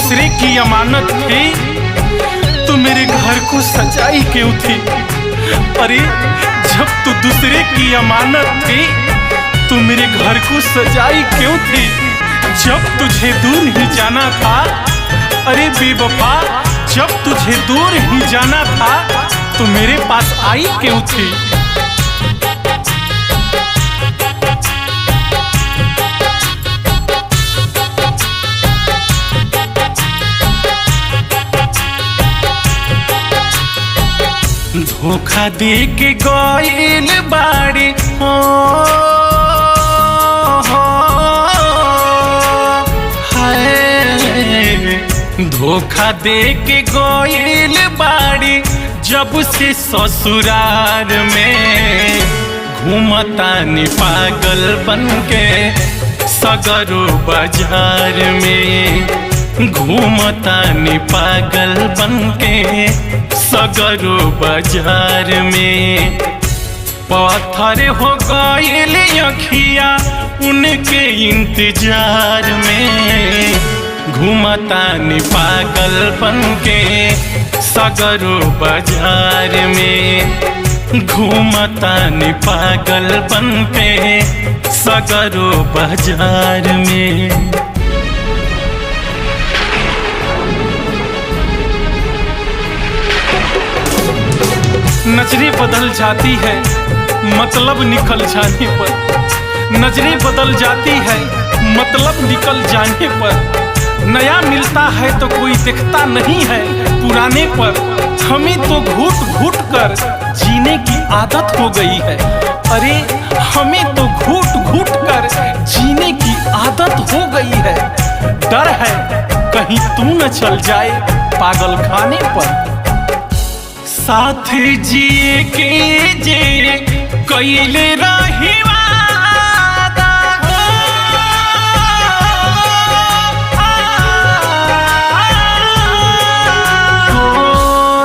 दूसरे की अमानत थी तो मेरे घर को सजाई क्यों थी? अरे जब तू दूसरे की अमानत थी तो मेरे घर को सजाई क्यों थी? जब तुझे दूर ही जाना था, अरे बेवफा जब तुझे दूर ही जाना था तो मेरे पास आई क्यों थी? धोखा दे के गइल बाड़ी हो, धोखा दे के गइल बाड़ी जब से ससुराल में घूमतानी पागल बनके सगरो बाजार में, घूमतानी पागल बनके सगरो बाजार में। पत्थर हो गइल अखिया उनके इंतजार में, घूमतानी पागल बनके सगरो बाजार में, घूमतानी पागल बनके सगरो बाजार में। नजरें बदल जाती है मतलब निकल जाने पर, नजरें बदल जाती है मतलब निकल जाने पर। नया मिलता है तो कोई देखता नहीं है पुराने पर। हमें तो घुट घुट कर जीने की आदत हो गई है, अरे हमें तो घुट घुट कर जीने की आदत हो गई है। डर है कहीं तू न चल जाए पागल खाने पर। साथ जिए के जे कइले रही वादा,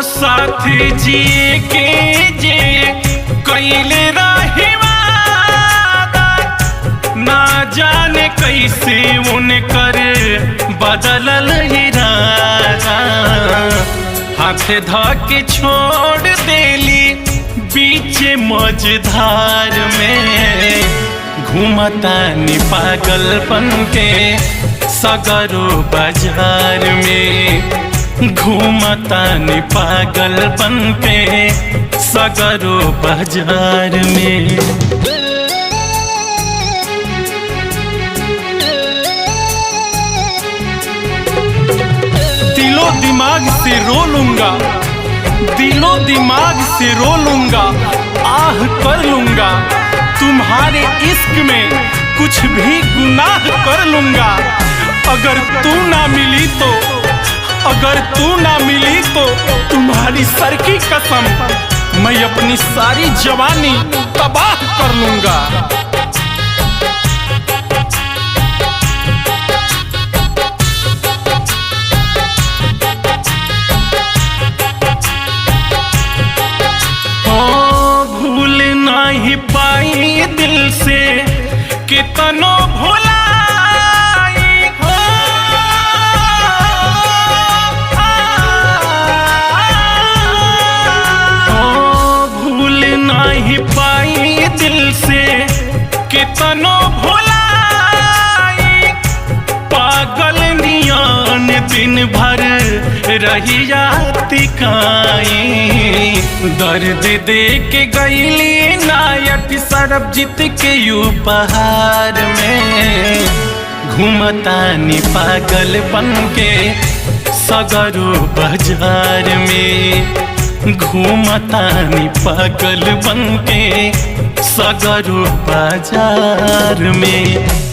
साथ जिए के जे कइले रही वादा, ना जाने कैसे उनकर बदलल इरादा। हाथ धके छोड़ देली बीच मझधार में, घूमतानी पागल बनके सगरो बाजार में, घूमतानी पागल बनके सगरो बाजार में। दिमाग से रो लूंगा, दिलो दिमाग से रो लूंगा, आह कर लूंगा। तुम्हारे इश्क में कुछ भी गुनाह कर लूंगा। अगर तू ना मिली तो, अगर तू ना मिली तो तुम्हारी सर की कसम मैं अपनी सारी जवानी तबाह कर लूंगा। नहीं पाई दिल से कितनो भुलाई हो, भूल नहीं पाई दिल से कितनो भुलाई। पागल नियान दिन भर रही जाती काई, दर्द दे के गईली नायक सरबजीत के उपहार में। घूमतानी पागल बनके सगरो बाजार में, घूमतानी पागल बनके सगरो बाजार में।